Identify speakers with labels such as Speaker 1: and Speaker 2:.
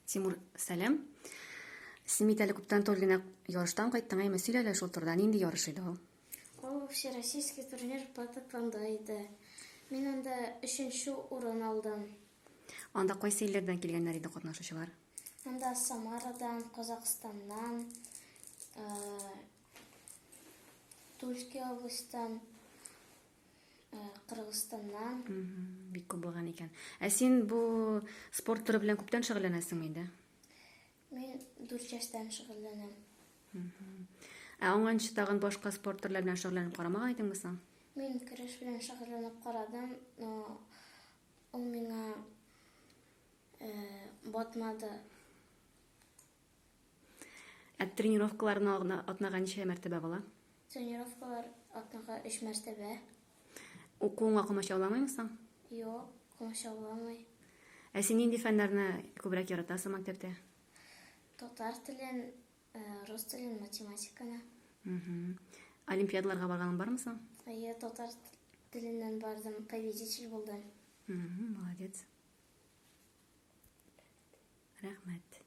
Speaker 1: Тимур, сәлем. Син бит әле күптән түгел генә ярыштан кайттың, әйме сөйлә әле шул турыда. Нинди ярыш иде ул?
Speaker 2: Ол всероссийский турнир по тэквондо иде. Мин анда 3-нче урын алдым.
Speaker 1: Анда кайсы илләрдән килгәннәр иде катнашучылар?
Speaker 2: Анда Самарадан, Казахстаннан, Тульский областьтан, Кыргызстаннан.
Speaker 1: Бик күп булган икән. Ә син бу спорт туры белән күптән шөгыльләнәсеңме инде?
Speaker 2: Мин 4 яшьтән шөгыльләнәм.
Speaker 1: Ә аңанчы тагын башка спорт төрләре белән шөгыльләнеп карамаган идеңме соң?
Speaker 2: Мин көрәш белән шөгыльләнеп карадым, но ул миңа батмады.
Speaker 1: Ә тренировкаларына атнага ничә мәртәбә була?
Speaker 2: Тренировкалар атнага 3 мәртәбә.
Speaker 1: Укуыңа комачауламыймы соң?
Speaker 2: Юк, комачауламый.
Speaker 1: Ә син нинди фәннәрне күбрәк яратасың мәктәптә?
Speaker 2: Татар телен, рус телен, математиканы.
Speaker 1: Олимпиадаларга барганың бармы соң?
Speaker 2: Татар теленнән бардым, победитель булдым.
Speaker 1: Молодец. Рәхмәт.